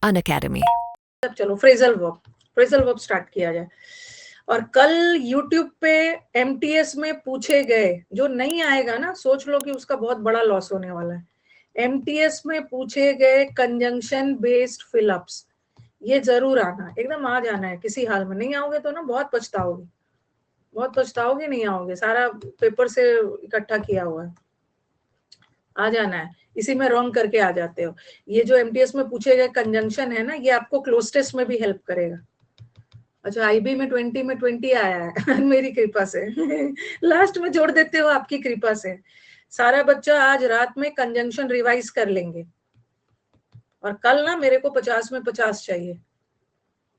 Unacademy. अब चलो phrasal verb start किया जाए। और कल YouTube पे MTS में पूछे गए, जो नहीं आएगा ना सोच लो कि उसका बहुत बड़ा लॉस होने वाला है। MTS में पूछे गए कंजंक्शन बेस्ड फिलअप्स, ये जरूर आना, एकदम आ जाना है। किसी हाल में नहीं आओगे तो ना बहुत पछताओगे, नहीं आओगे, सारा पेपर से इकट्ठा किया हुआ है, आ जाना है। इसी में रॉन्ग करके आ जाते हो। ये जो MTS में पूछे गए कंजंक्शन है ना, ये आपको क्लोज टेस्ट में भी हेल्प करेगा। अच्छा, IB में 20 आया है मेरी कृपा से लास्ट में जोड़ देते हो आपकी कृपा से। सारा बच्चा आज रात में कंजंक्शन रिवाइज कर लेंगे, और कल ना मेरे को 50 में 50 चाहिए।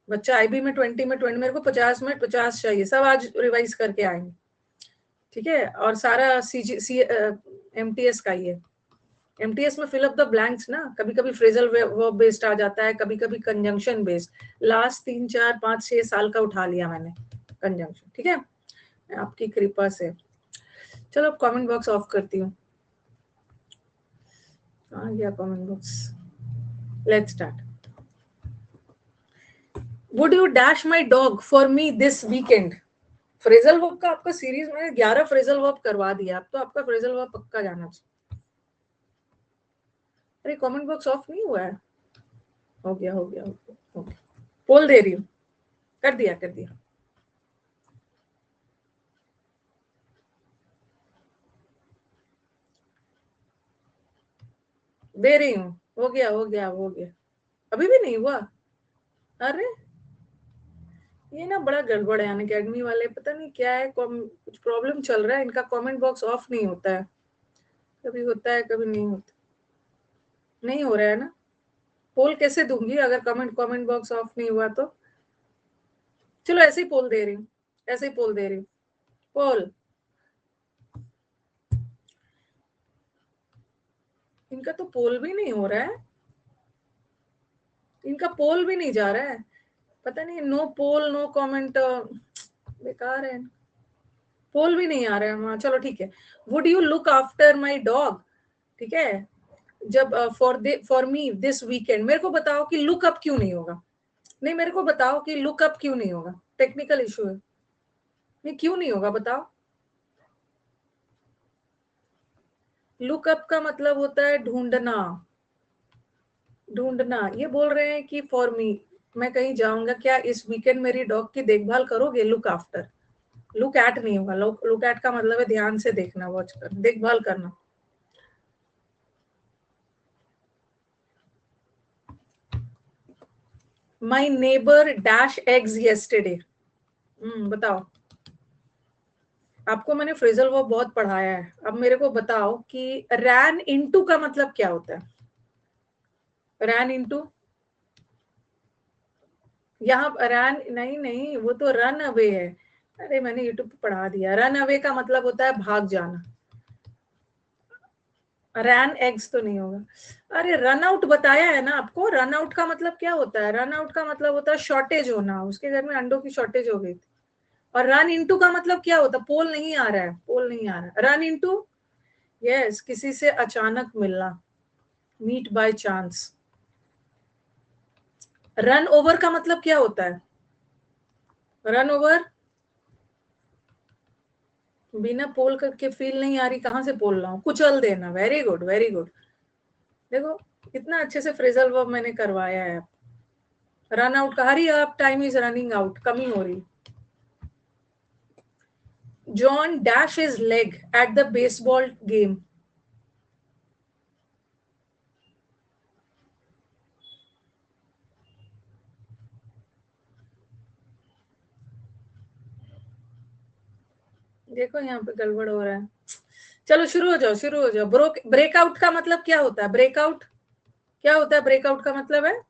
बच्चा IB में 20 में 20, मेरे को 50 में 50 चाहिए, सब आज रिवाइज करके आएंगे, ठीक है। और सारा MTS का ही है। MTS में फिल अप द ब्लैंक्स ना, कभी कभी फ्रेजल वर्ब बेस्ड आ जाता है, कभी कभी कंजंक्शन बेस्ड। लास्ट 3 4 5 6 साल का उठा लिया मैंने कंजंक्शन, ठीक है, आपकी कृपा से। चलो अब कमेंट बॉक्स ऑफ करती हूँ। आ गया comment box, let's start. Would you dash my dog for me this weekend? Phrasal verb का आपका सीरीज में 11 फ्रेजल वर्ब करवा दिया, अब तो आपका फ्रेजल वर्ब पक्का जाना चाहिए। अरे कमेंट बॉक्स ऑफ नहीं हुआ है? हो गया। पोल दे रही हूँ, कर दिया। दे रही हूँ, हो गया। अभी भी नहीं हुआ? अरे ये ना बड़ा गड़बड़ है, अनअकैडमी वाले, पता नहीं क्या है, कुछ प्रॉब्लम चल रहा है, इनका कमेंट बॉक्स ऑफ नहीं होता है, कभी होता है कभी नहीं होता, नहीं हो रहा है ना। पोल कैसे दूंगी अगर कमेंट बॉक्स ऑफ नहीं हुआ तो? चलो ऐसे ही पोल दे रही हूँ, पोल। इनका तो पोल भी नहीं हो रहा है, इनका पोल भी नहीं जा रहा है, पता नहीं। नो पोल नो कमेंट, बेकार है, पोल भी नहीं आ रहा है। हाँ चलो ठीक है। Would you look after my dog, ठीक है। जब फॉर मी दिस वीकेंड, मेरे को बताओ कि लुक अप क्यों नहीं होगा? नहीं, मेरे को बताओ कि लुक अप क्यों नहीं होगा? टेक्निकल इशू है, नहीं क्यों नहीं होगा बताओ। लुक अप का मतलब होता है ढूंढना, ये बोल रहे हैं कि फॉर मी, मैं कहीं जाऊंगा, क्या इस वीकेंड मेरी डॉग की देखभाल करोगे? लुक आफ्टर, लुक एट नहीं होगा। लुक एट का मतलब है ध्यान से देखना, वॉच कर, देखभाल करना। My neighbour dash eggs yesterday, बताओ। आपको मैंने फ्रेजल वर्ब बहुत पढ़ाया है, अब मेरे को बताओ कि रैन इनटू का मतलब क्या होता है? रैन इनटू, यहाँ रैन नहीं, वो तो रन अवे है। अरे मैंने यूट्यूब पे पढ़ा दिया, रन अवे का मतलब होता है भाग जाना। रैन एग्स तो नहीं होगा। अरे रन आउट बताया है ना आपको, रन आउट का मतलब क्या होता है? रन आउट का मतलब होता है शॉर्टेज होना, उसके घर में अंडों की शॉर्टेज हो गई थी। और रन इनटू का मतलब क्या होता है? पोल नहीं आ रहा है, रन इनटू, यस, किसी से अचानक मिलना, meet by chance. Run over का मतलब क्या होता है? रन ओवर, बिना पोल करके फील नहीं आ रही, कहां से बोल रहा हूँ, कुचल देना। Very good. देखो कितना अच्छे से फ्रेजल वर्ब मैंने करवाया है। रन आउट का, hurry up, time is running out, कमी हो रही। John dash his leg at the baseball game. देखो यहाँ पे गड़बड़ हो रहा है। चलो शुरू हो जाओ। ब्रेकआउट का मतलब क्या होता है? ब्रेकआउट क्या होता है? ब्रेकआउट का मतलब है,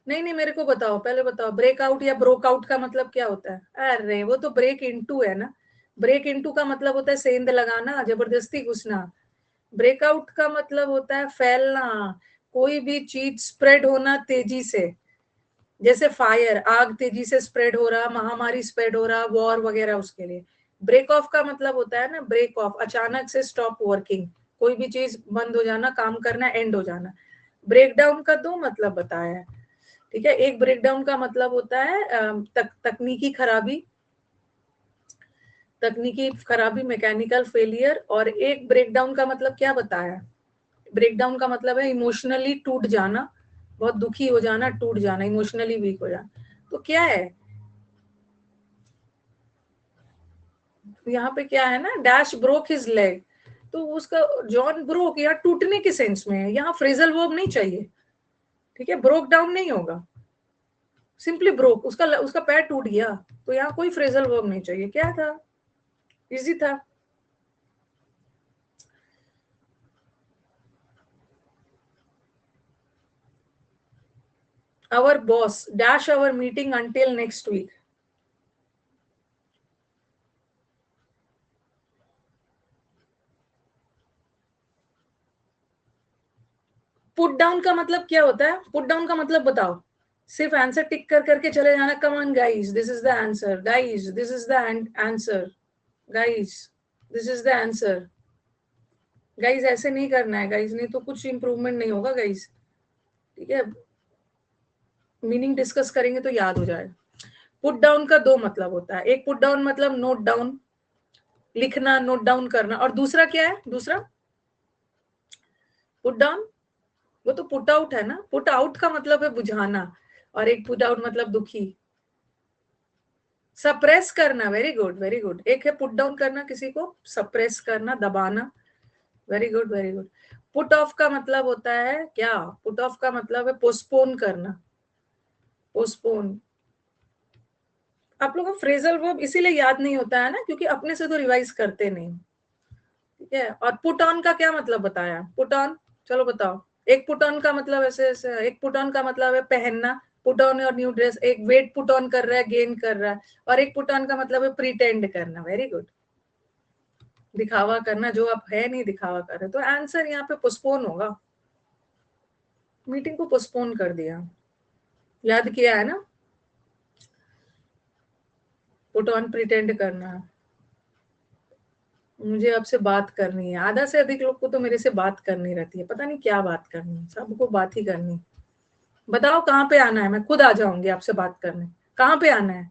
नहीं मेरे को बताओ, पहले बताओ, ब्रेकआउट या ब्रोकआउट का मतलब क्या होता है? अरे वो तो ब्रेक इनटू है ना। ब्रेक इनटू का मतलब होता है सेंध लगाना, जबरदस्ती घुसना। ब्रेकआउट का मतलब होता है फैलना, कोई भी चीज स्प्रेड होना तेजी से, जैसे फायर, आग तेजी से स्प्रेड हो रहा, महामारी स्प्रेड हो रहा, वॉर वगैरह, उसके लिए। ब्रेक ऑफ का मतलब होता है ना, ब्रेक ऑफ, अचानक से स्टॉप वर्किंग, कोई भी चीज बंद हो जाना, काम करना, एंड हो जाना। ब्रेक डाउन का दो मतलब बताया है, ठीक है। एक ब्रेक डाउन का मतलब होता है तकनीकी खराबी मैकेनिकल फेलियर, और एक ब्रेक डाउन का मतलब क्या बताया, ब्रेक डाउन का मतलब है इमोशनली टूट जाना, बहुत दुखी हो जाना, टूट जाना, इमोशनली वीक हो जाना। तो क्या है यहाँ पे, क्या है ना, डैश ब्रोक हिज लेग, तो उसका जॉन ब्रोक या टूटने के सेंस में है, यहाँ फ्रेजल वर्ब नहीं चाहिए, ठीक है। ब्रोक डाउन नहीं होगा, सिंपली ब्रोक, उसका पैर टूट गया, तो यहाँ कोई फ्रेजल वर्ब नहीं चाहिए। क्या था, इजी था। Our boss dash our meeting until next week. Put down का मतलब क्या होता है, पुट डाउन का मतलब बताओ, सिर्फ आंसर टिक कर करके चले जाना, come on guys this is the answer, guys this is the answer, guys this is the answer, guys ऐसे नहीं करना है गाइस, नहीं तो कुछ इंप्रूवमेंट नहीं होगा गाइस, ठीक है। मीनिंग डिस्कस करेंगे तो याद हो जाएगा। पुट डाउन का दो मतलब होता है, एक पुट डाउन मतलब नोट डाउन, लिखना, नोट डाउन करना, और दूसरा क्या है, दूसरा पुट डाउन, वो तो पुट आउट है ना, पुट आउट का मतलब है बुझाना, और एक पुट आउट मतलब दुखी, सप्रेस करना, वेरी गुड वेरी गुड। एक है पुट डाउन करना, किसी को सप्रेस करना, दबाना, very good very good. Put off का मतलब होता है क्या, पुट ऑफ का मतलब है पोस्टपोन करना, पोस्टपोन। आप लोगों को फ्रेजल वर्ब इसीलिए याद नहीं होता है ना, क्योंकि अपने से तो रिवाइज करते नहीं, ठीक है। और पुट ऑन का क्या मतलब बताया, पुट ऑन, चलो बताओ। एक पुट ऑन का मतलब ऐसे ऐसे, एक पुट ऑन का मतलब है पहनना, put on your new dress, एक वेट पुट ऑन कर रहा है, गेन कर रहा है, और एक पुट ऑन का मतलब है प्रीटेंड करना, वेरी गुड, दिखावा करना, जो आप है नहीं दिखावा कर रहे। तो आंसर यहाँ पे पोस्टपोन होगा, मीटिंग को पोस्टपोन कर दिया, याद किया है ना, पुट ऑन प्रिटेंड करना। मुझे आपसे बात करनी है, आधा से अधिक लोग को तो मेरे से बात करनी रहती है, पता नहीं क्या बात करनी है, सबको बात ही करनी। बताओ कहाँ पे आना है, मैं खुद आ जाऊंगी आपसे बात करने, कहाँ पे आना है।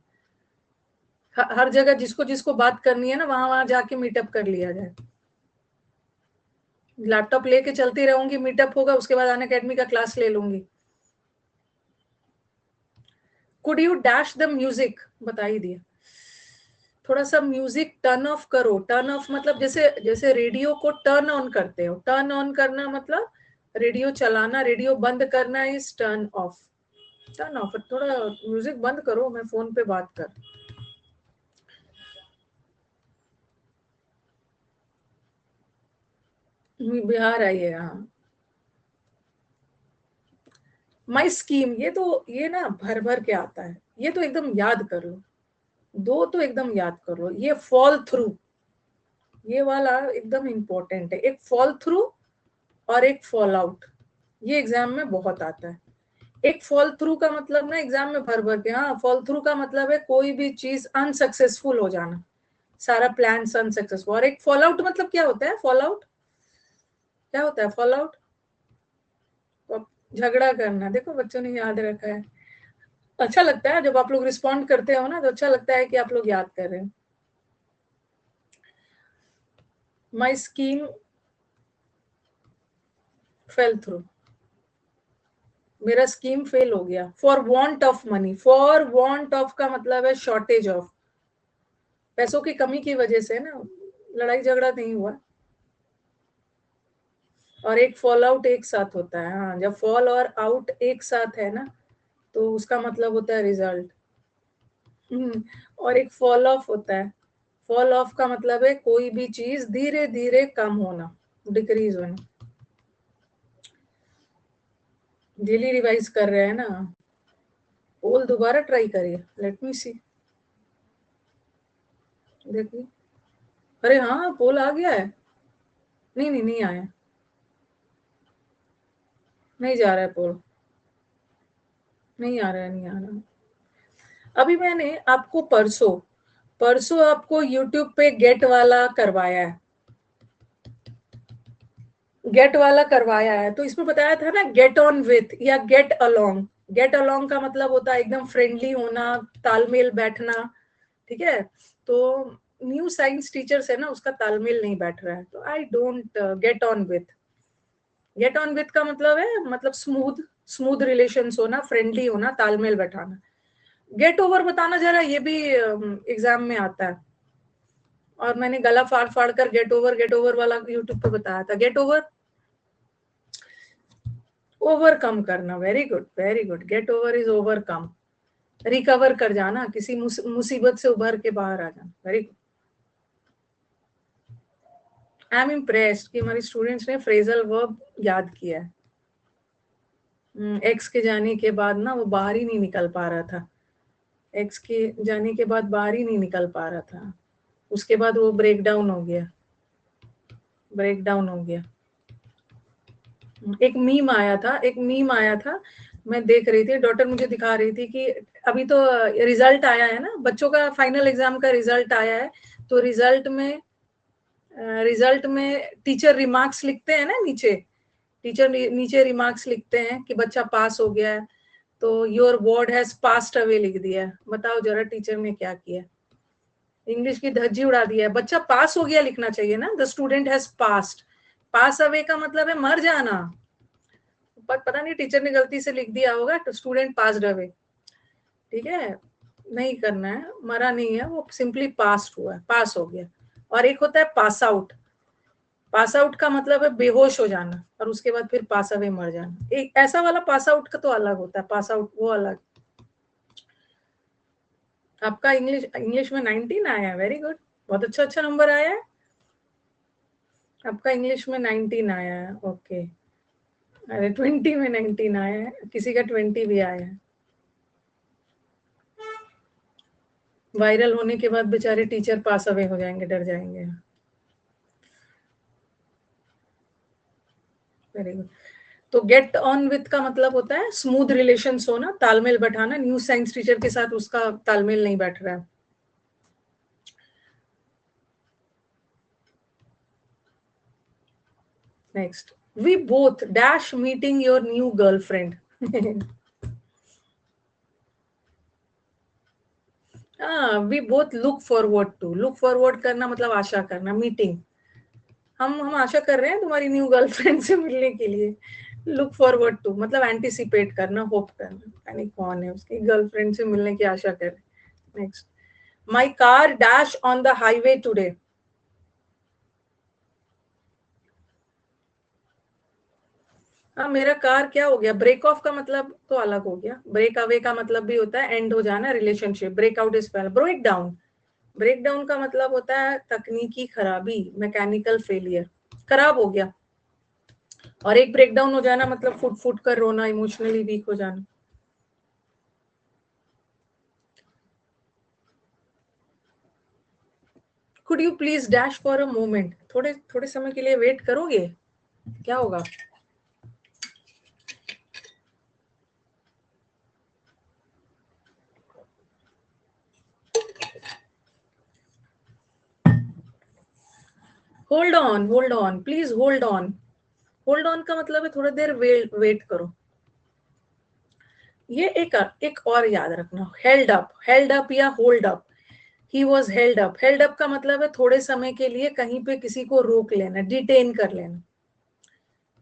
हर जगह जिसको जिसको बात करनी है ना, वहां वहां जाके मीटअप कर लिया जाए। लैपटॉप लेके चलती रहूंगी, मीटअप होगा, उसके बाद अन अकेडमी का क्लास ले लूंगी। Could you dash the music, बता ही दिया। थोड़ा सा म्यूजिक टर्न ऑफ करो, टर्न ऑफ मतलब जैसे जैसे रेडियो को टर्न ऑन करते हो, टर्न ऑन करना मतलब रेडियो चलाना, रेडियो बंद करना is turn off, turn off. थोड़ा म्यूजिक बंद करो, मैं फोन पे बात कर। बिहार आइए, हाँ। माई स्कीम, ये ना भर भर के आता है, ये तो एकदम याद कर लो, दो तो एकदम याद कर लो। ये फॉल थ्रू, ये वाला एकदम इंपॉर्टेंट है, एक फॉल थ्रू और एक फॉल आउट, ये एग्जाम में बहुत आता है। एक फॉल थ्रू का मतलब ना एग्जाम में भर भर के, हाँ, फॉल थ्रू का मतलब है कोई भी चीज अनसक्सेसफुल हो जाना, सारा प्लान अनसक्सेसफुल। और एक फॉल आउट मतलब क्या होता है, फॉल आउट क्या होता है, फॉल आउट झगड़ा करना। देखो बच्चों ने याद रखा है, अच्छा लगता है जब आप लोग रिस्पॉन्ड करते हो ना, तो अच्छा लगता है कि आप लोग याद कर रहे हैं। माई स्कीम फेल थ्रू, मेरा स्कीम फेल हो गया। For want of money, for want of का मतलब है शॉर्टेज ऑफ, पैसों की कमी की वजह से ना, लड़ाई झगड़ा नहीं हुआ। और एक फॉल आउट एक साथ होता है, हाँ, जब फॉल और आउट एक साथ है ना, तो उसका मतलब होता है रिजल्ट। और एक फॉल ऑफ होता है, फॉल ऑफ का मतलब है कोई भी चीज धीरे धीरे कम होना, डिक्रीज होना। डेली रिवाइज कर रहे हैं ना, पोल दोबारा ट्राई करिए, लेट मी सी, देखिए। अरे हाँ, पोल आ गया है, नहीं नहीं नहीं आया, नहीं जा रहा है पोल, नहीं आ रहा है, नहीं आ रहा। अभी मैंने आपको परसों परसों आपको यूट्यूब पे गेट वाला करवाया है, गेट वाला करवाया है, तो इसमें बताया था ना गेट ऑन विथ या गेट अलोंग। गेट अलोंग का मतलब होता है एकदम फ्रेंडली होना, तालमेल बैठना, ठीक है। तो न्यू साइंस टीचर से ना उसका तालमेल नहीं बैठ रहा है, तो I don't get on with. Get on with का मतलब है, मतलब स्मूथ स्मूथ रिलेशंस होना, फ्रेंडली होना, तालमेल बैठाना। गेट ओवर बताना जरा, ये भी एग्जाम में आता है, और मैंने गला फाड़ फाड़ कर गेट ओवर वाला यूट्यूब पे बताया था। गेट ओवर, ओवरकम करना, very good very good. Get over is overcome, recover कर जाना, किसी मुसीबत से उभर के बाहर आ जाना, very good. I am impressed कि हमारी स्टूडेंट्स ने फ्रेजल वर्ब याद किया है। एक्स के जाने के बाद ना वो बाहर ही नहीं निकल पा रहा था, एक्स के जाने के बाद बाहर ही नहीं निकल पा रहा था, उसके बाद वो ब्रेक डाउन हो गया, ब्रेक डाउन हो गया। एक मीम आया था, मैं देख रही थी, डॉटर मुझे दिखा रही थी कि अभी तो रिजल्ट आया है ना, बच्चों का फाइनल एग्जाम का रिजल्ट आया है, तो रिजल्ट में टीचर रिमार्क्स लिखते हैं ना नीचे, टीचर नीचे रिमार्क्स लिखते हैं कि बच्चा पास हो गया है, तो your word has passed away लिख दिया है। बताओ जरा टीचर ने क्या किया, इंग्लिश की धज्जी उड़ा दिया है। बच्चा पास हो गया लिखना चाहिए ना, the student has passed. Pass away का मतलब है मर जाना, पर पता नहीं टीचर ने गलती से लिख दिया होगा तो स्टूडेंट पास्ड अवे, ठीक है, नहीं करना है, मरा नहीं है वो, सिंपली पास हुआ है, पास हो गया। और एक होता है पास आउट, पास आउट का मतलब है बेहोश हो जाना, और उसके बाद फिर पास अवे मर जाना। एक ऐसा वाला पास आउट का तो अलग होता है, पास आउट वो अलग। आपका इंग्लिश में 19 आया है, वेरी गुड, बहुत अच्छा नंबर आया है आपका, इंग्लिश में 19 आया है, ओके। अरे 20 में 19 आया है, किसी का 20 भी आया है। वायरल होने के बाद बेचारे टीचर पास अवे हो जाएंगे, डर जाएंगे। Very good. तो गेट ऑन विथ का मतलब होता है स्मूथ रिलेशंस होना, तालमेल बैठाना। न्यू साइंस टीचर के साथ उसका तालमेल नहीं बैठ रहा है। Next, we both dash meeting your new girlfriend. We both look forward करना मतलब आशा करना, मीटिंग, हम आशा कर रहे हैं तुम्हारी न्यू गर्लफ्रेंड से मिलने के लिए। लुक फॉरवर्ड टू मतलब एंटिसिपेट करना, होप करना, यानी कौन है उसकी गर्लफ्रेंड से मिलने की आशा कर रहे। Next, my car dash on the highway today. हाँ, मेरा कार क्या हो गया, ब्रेक ऑफ का मतलब तो अलग हो गया, ब्रेक अवे का मतलब भी होता है एंड हो जाना रिलेशनशिप। ब्रेकआउट इज पहले, ब्रेक डाउन, ब्रेक डाउन का मतलब होता है तकनीकी खराबी, मैकेनिकल फेलियर, खराब हो गया। और एक ब्रेक डाउन हो जाना मतलब फुट फुट कर रोना, इमोशनली वीक हो जाना। Could you please dash for a moment, थोड़े थोड़े समय के लिए वेट करोगे, क्या होगा। Hold on please, hold on. Hold on का मतलब है थोड़ी देर वेट करो। ये एक और याद रखना, हेल्ड अप या hold up. He was held up, held up का मतलब है थोड़े समय के लिए कहीं पे किसी को रोक लेना, डिटेन कर लेना,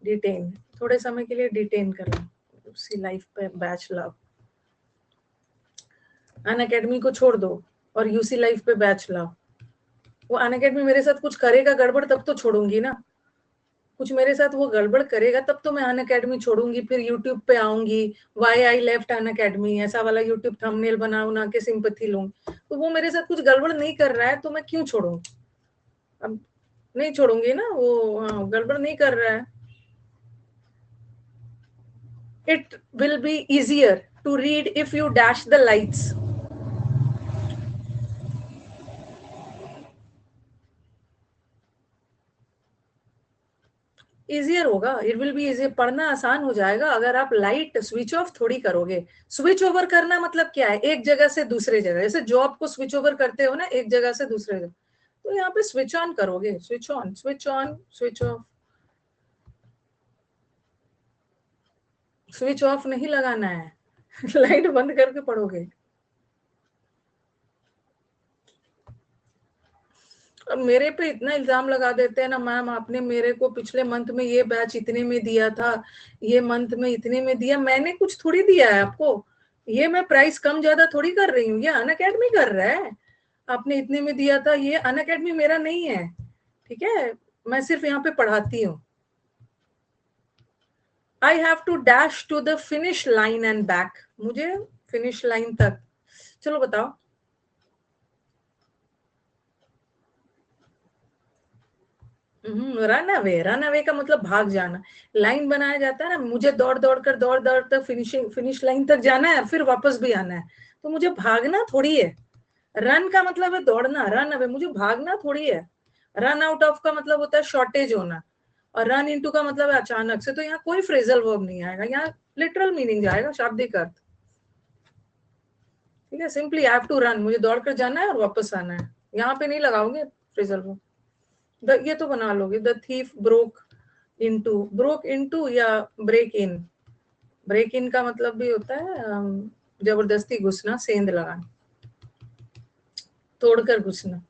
डिटेन, थोड़े समय के लिए डिटेन कर लेना। उसी लाइफ पे बैच लव, अन अकेडमी को छोड़ दो और यूसी लाइफ पे बैच लाओ। वो अन अकेडमी मेरे साथ कुछ करेगा गड़बड़ तब तो छोड़ूंगी ना, कुछ मेरे साथ वो गड़बड़ करेगा तब तो मैं अन अकेडमी छोड़ूंगी, फिर यूट्यूब पे आऊंगी, why I left Unacademy, ऐसा वाला यूट्यूब थंबनेल बना के सिंपैथी लूं। तो वो मेरे साथ कुछ गड़बड़ नहीं कर रहा है तो मैं क्यों छोड़ूंगी, अब नहीं छोड़ूंगी ना, वो गड़बड़ नहीं कर रहा है। It will be easier to read if you dash the lights. Easier होगा, इट विल बी इजियर, पढ़ना आसान हो जाएगा अगर आप लाइट स्विच ऑफ थोड़ी करोगे। स्विच ओवर करना मतलब क्या है, एक जगह से दूसरे जगह, जैसे जॉब को स्विच ओवर करते हो ना एक जगह से दूसरे जगह, तो यहाँ पे स्विच ऑन करोगे, switch on switch off. Switch off नहीं लगाना है, लाइट बंद करके पढ़ोगे। अब मेरे पे इतना इल्जाम लगा देते हैं ना, मैम आपने मेरे को पिछले मंथ में ये बैच इतने में दिया था, ये मंथ में इतने में दिया। मैंने कुछ थोड़ी दिया है आपको, ये मैं प्राइस कम ज्यादा थोड़ी कर रही हूँ, ये अनअकैडमी कर रहा है। आपने इतने में दिया था, ये अनअकैडमी मेरा नहीं है, ठीक है, मैं सिर्फ यहाँ पे पढ़ाती हूँ। I have to dash to the finish line and back, मुझे फिनिश लाइन तक। चलो बताओ, रन अवे का मतलब भाग जाना। लाइन बनाया जाता है ना, मुझे दौड़ दौड़ तक फिनिश लाइन तक जाना है, फिर वापस भी आना है, तो मुझे भागना थोड़ी है। रन का मतलब है दौड़ना, रन अवे मुझे भागना थोड़ी है। रन आउट ऑफ का मतलब होता है शॉर्टेज होना, और रन इनटू का मतलब है अचानक से। तो यहाँ कोई फ्रेजल वर्ब नहीं आएगा, यहाँ लिटरल मीनिंग जाएगा, शाब्दिक अर्थ। ठीक है, simply I have to run, मुझे दौड़ कर जाना है और वापस आना है, यहाँ पे नहीं लगाओगे फ्रेजल वर्ब। ये तो बना लोगे, द थीफ ब्रोक इनटू या ब्रेक इन। ब्रेक इन का मतलब भी होता है जबरदस्ती घुसना, सेंध लगाना, तोड़कर घुसना।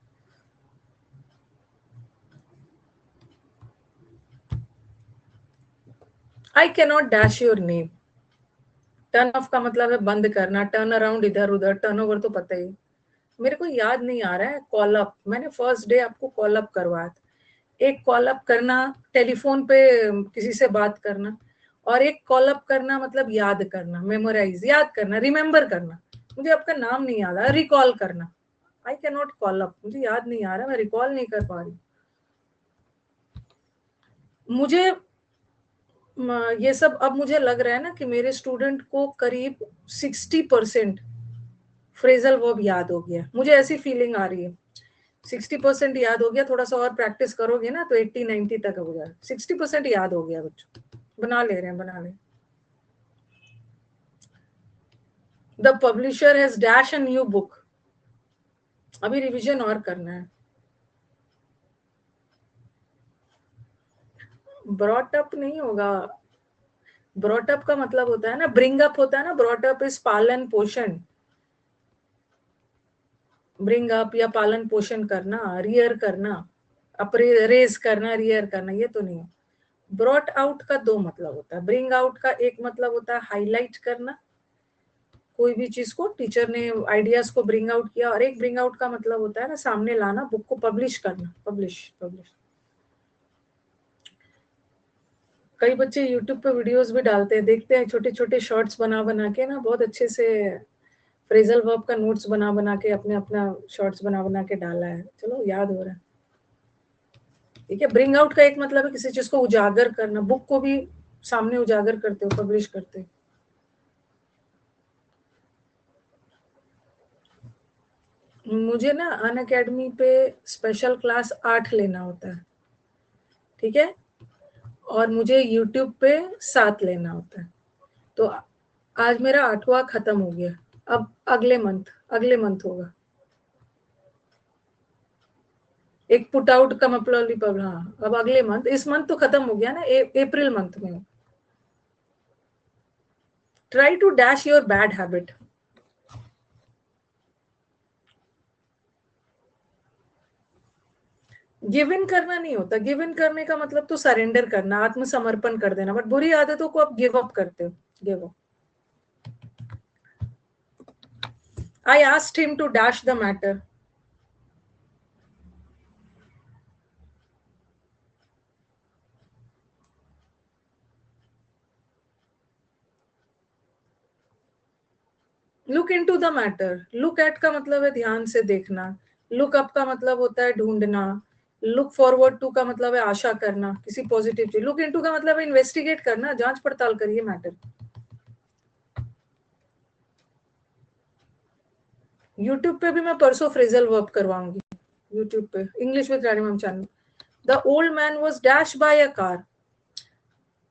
I can not dash your name. Turn off का मतलब है बंद करना, टर्न अराउंड इधर उधर, टर्न ओवर तो पता ही। मेरे को याद नहीं आ रहा है, कॉल अप, मैंने फर्स्ट डे आपको कॉल अप करवाया था। एक कॉल अप करना टेलीफोन पे किसी से बात करना, और एक कॉल अप करना मतलब याद करना, मेमोराइज, याद करना, रिमेम्बर करना। मुझे आपका नाम नहीं याद आ, रिकॉल करना। I can not call up, मुझे याद नहीं आ रहा, मैं रिकॉल नहीं कर पा रही। मुझे ये सब अब मुझे लग रहा है ना कि मेरे स्टूडेंट को करीब 60% फ्रेजल वर्ब याद हो गया, मुझे ऐसी फीलिंग आ रही है। 60% याद हो गया, थोड़ा सा और प्रैक्टिस करोगे ना तो 80-90 तक हो गया। 60% याद हो गया बच्चों, बना ले रहे हैं, बना ले। The publisher has dash a new book, अभी रिवीजन और करना है। ब्रॉट अप नहीं होगा, ब्रॉट अप का मतलब होता है ना, ब्रिंग अप होता है ना, ब्रॉट अप इज पालन पोषण। ब्रिंग अप या पालन पोषण करना, रियर करना, अपरे रेज करना, रियर करना, ये तो नहीं है। ब्रॉट आउट का दो मतलब होता है। ब्रिंग आउट का एक मतलब होता है हाईलाइट करना, कोई भी चीज को टीचर ने आइडियाज को ब्रिंग आउट किया, और एक ब्रिंग आउट का मतलब होता है ना सामने लाना, बुक को पब्लिश करना, पब्लिश। कई बच्चे यूट्यूब पे वीडियोस भी डालते हैं, देखते हैं, छोटे छोटे शॉर्ट्स बना बना के ना, बहुत अच्छे से फ्रेजल वर्ब का नोट्स बना बना के अपने अपना शॉर्ट्स बना बना के डाला है। चलो याद हो रहा है, ठीक है। ब्रिंग आउट का एक मतलब है किसी चीज को उजागर करना, बुक को भी सामने उजागर करते हो, पब्लिश करते हो। मुझे ना अनअकैडमी पे स्पेशल क्लास 8 लेना होता है, ठीक है, और मुझे यूट्यूब पे 7 लेना होता है। तो आज मेरा 8वां खत्म हो गया, अब अगले मंथ होगा। एक पुट आउट का मतलब, हाँ, अब अगले मंथ, इस मंथ तो खत्म हो गया ना, अप्रैल मंथ में। Try to dash your bad habit. Give in करना नहीं होता, गिव इन करने का मतलब तो सरेंडर करना, आत्मसमर्पण कर देना, बट बुरी आदतों को आप गिव अप करते हो, give up. I asked him to dash the matter. Look into the matter. Look at का मतलब है ध्यान से देखना, लुक अप का मतलब होता है ढूंढना, लुक फॉरवर्ड टू का मतलब है आशा करना किसी पॉजिटिव चीज, लुक इनटू का मतलब है इन्वेस्टिगेट करना, जांच पड़ताल करिए मैटर। यूट्यूब पे भी मैं परसों फ्रेजल वर्ब करवाऊंगी, यूट्यूब पे English with Rani ma'am channel. The old man was dash by a car.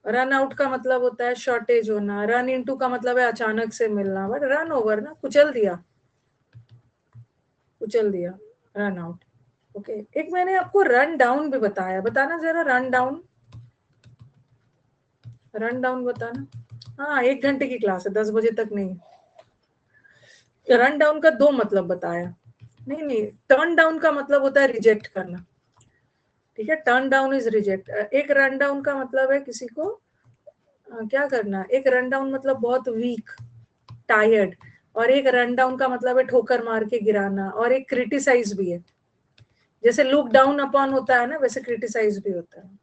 Run out का मतलब होता है शॉर्टेज होना, रन इनटू का मतलब है अचानक से मिलना, बट रन ओवर ना, कुचल दिया, रन आउट। ओके, एक मैंने आपको रन डाउन भी बताया, बताना जरा, रन डाउन, रन डाउन बताना। हाँ 1 घंटे की क्लास है, 10 बजे तक नहीं। रन डाउन का 2 मतलब बताया। नहीं नहीं, टर्न डाउन का मतलब होता है रिजेक्ट करना, ठीक है, टर्न डाउन इज रिजेक्ट। एक रन डाउन का मतलब है किसी को क्या करना, एक रन डाउन मतलब बहुत वीक, टायर्ड, और एक रन डाउन का मतलब है ठोकर मार के गिराना, और एक क्रिटिसाइज भी है, जैसे लुक डाउन अपॉन होता है ना, वैसे क्रिटिसाइज भी होता है।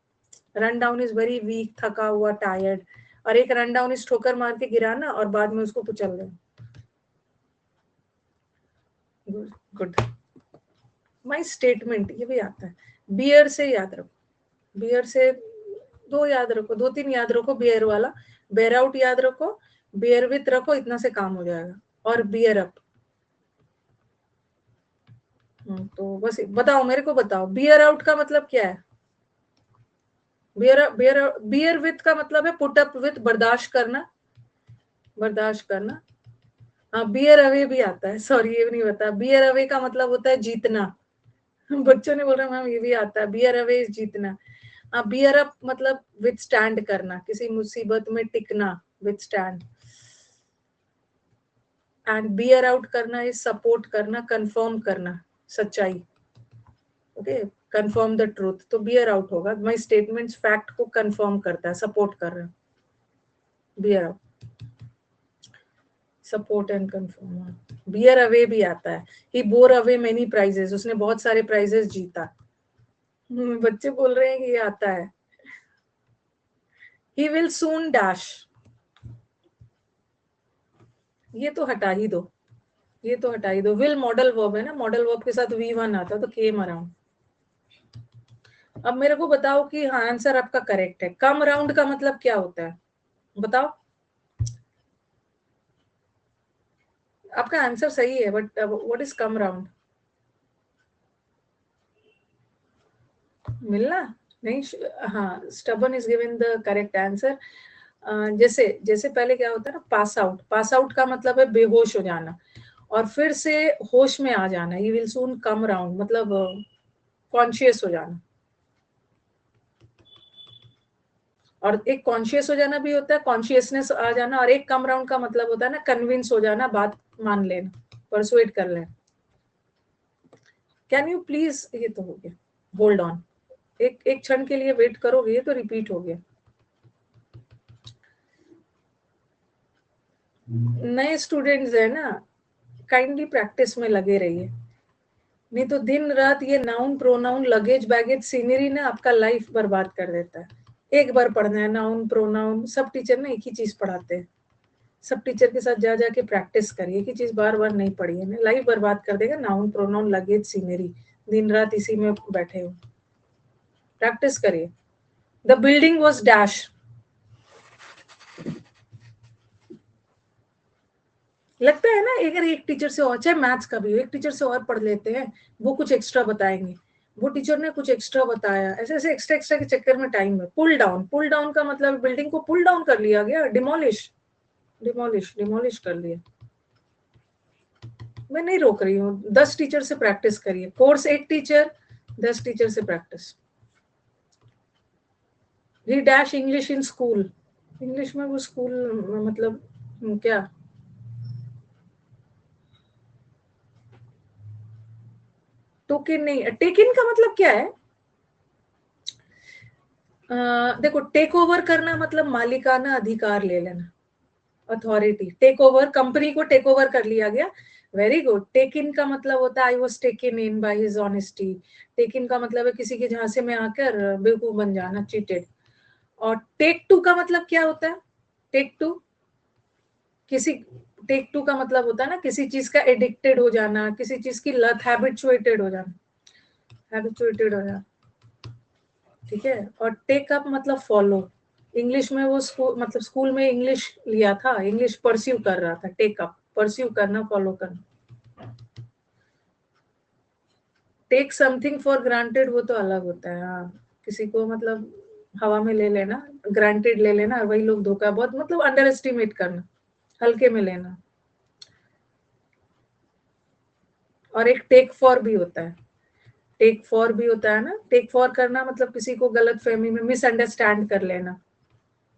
Run down is very weak, थका हुआ, टायर्ड, और एक रन डाउन इज ठोकर मार के गिराना और बाद में उसको कुचल देना। गुड। माई स्टेटमेंट, ये भी आता है। बियर से याद रखो, बियर से 2 याद रखो, 2-3 याद रखो, बियर वाला। बेयर आउट याद रखो, बियर विथ रखो, इतना से काम हो जाएगा। और बियर अप, तो बस बताओ, मेरे को बताओ, बियर आउट का मतलब क्या है? बियर बियर बियर विथ का मतलब है पुट अप विथ, बर्दाश्त करना, बर्दाश्त करना। हाँ, बियर अवे भी आता है, सॉरी ये भी नहीं बता। बियर अवे का मतलब होता है जीतना। बच्चों ने बोल रहा मैम ये भी आता है, बियर अवे इज जीतना। हाँ, बियर अप मतलब विथ स्टैंड करना, किसी मुसीबत में टिकना, withstand. And bear out करना इज सपोर्ट करना, कंफर्म करना, सच्चाई। ओके, कंफर्म द ट्रूथ, तो बियर आउट होगा। माई स्टेटमेंट्स फैक्ट को कंफर्म करता है, सपोर्ट कर रहा है, bear out, support and confirm. Bear away भी आता है, he bore away many prizes, उसने बहुत सारे प्राइजेस जीता। बच्चे बोल रहे हैं कि ये आता है। ही विल सून डैश, ये तो हटा ही दो, ये तो हटा ही दो। विल मॉडल वर्ब है ना, मॉडल वर्ब के साथ V1 आता है, तो केम अराउंड। अब मेरे को बताओ कि हाँ आंसर आपका करेक्ट है। कम अराउंड का मतलब क्या होता है, बताओ। आपका आंसर सही है, but what is come around? मिलना नहीं। हाँ, stubborn is given the correct answer. जैसे जैसे पहले क्या होता है ना, पास आउट, पास आउट का मतलब है बेहोश हो जाना, और फिर से होश में आ जाना। He will soon come around मतलब कॉन्शियस हो जाना। और एक कॉन्शियस हो जाना भी होता है, कॉन्शियसनेस आ जाना, और एक कम अराउंड का मतलब होता है ना कन्विंस हो जाना, बात मान लेना, परसुएट कर लेना। कैन यू प्लीज, ये तो हो गया, होल्ड ऑन, एक एक क्षण के लिए वेट करोगे, ये तो रिपीट हो गया। नए स्टूडेंट्स है ना, काइंडली प्रैक्टिस में लगे रहिए, नहीं तो दिन रात ये noun pronoun luggage baggage scenery ना आपका लाइफ बर्बाद कर देता है। एक बार पढ़ना है नाउन प्रोनाउन, सब टीचर ना एक ही चीज पढ़ाते हैं, सब टीचर के साथ जा जाके प्रैक्टिस करिए कि चीज बार बार नहीं पढ़ी है, लाइफ बर्बाद कर देगा। नाउन प्रोनाउन लगेज सीनरी, दिन रात इसी में बैठे हो, प्रैक्टिस करिए। द बिल्डिंग वॉज डैश, लगता है ना अगर एक टीचर से और, चाहे मैथ्स का भी हो, एक टीचर से और पढ़ लेते हैं, वो कुछ एक्स्ट्रा बताएंगे, वो टीचर ने कुछ एक्स्ट्रा बताया, ऐसे ऐसे एक्स्ट्रा एक्स्ट्रा के चक्कर में टाइम है। पुल डाउन, पुल डाउन का मतलब बिल्डिंग को पुल डाउन कर लिया गया, डिमोलिश, डिमोलिश, डिमोलिश कर लिया। मैं नहीं रोक रही हूँ, 10 टीचर से प्रैक्टिस करिए, कोर्स 1 टीचर, 10 टीचर से प्रैक्टिस। री dash English in school, English में वो स्कूल मतलब क्या? टोकिन नहीं, टेकिन का मतलब क्या है? देखो, टेक ओवर करना मतलब मालिकाना अधिकार ले लेना, अथॉरिटी, टेक ओवर, कंपनी को टेक ओवर कर लिया गया। Very good. टेक इन का मतलब होता है I was taken in by his honesty. Take in का मतलब है किसी के झांसे में आकर बेवकूफ बन जाना, चीटेड। और टेक टू का मतलब क्या होता है? टेक टू, किसी, टेक टू का मतलब होता है ना किसी चीज का एडिक्टेड हो जाना, किसी चीज की लत, हैबिचुएटेड हो जाना, हैबिचुएटेड हो जाना, ठीक है। और टेक अप मतलब फॉलो, इंग्लिश में वो स्कूल मतलब स्कूल में इंग्लिश लिया था, इंग्लिश परस्यू कर रहा था, टेक अप, परस्यू करना, फॉलो करना। टेक समथिंग फॉर ग्रांटेड वो तो अलग होता है, हाँ, किसी को मतलब हवा में ले लेना, ग्रांटेड ले लेना, वही लोग धोखा, बहुत मतलब अंडर एस्टिमेट करना, हल्के में लेना। और एक टेक फॉर भी होता है, टेक फॉर भी होता है ना, टेक फॉर करना मतलब किसी को गलत फहमी में मिसअंडरस्टैंड कर लेना,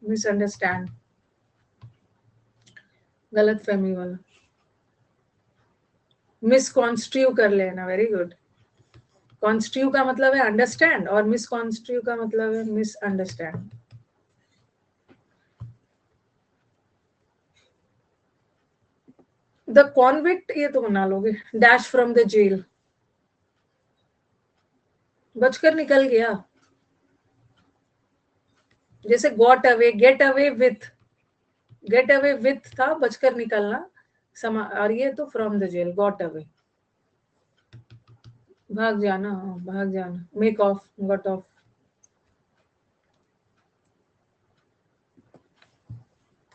मिसअंडरस्टैंड। गलत फहमी वाला, मिसकॉन्स्ट्रू कर लेना, वेरी गुड। कॉन्स्ट्रू का मतलब है अंडरस्टैंड और मिसकॉन्स्ट्रू का मतलब है मिसअंडरस्टैंड। द कॉन्विक्ट, ये तो बना लोगे, डैश फ्रॉम द जेल, बचकर निकल गया। जैसे got away, get away with था बचकर निकलना और ये तो from the jail, got away, भाग जाना, भाग जाना, make off, got off.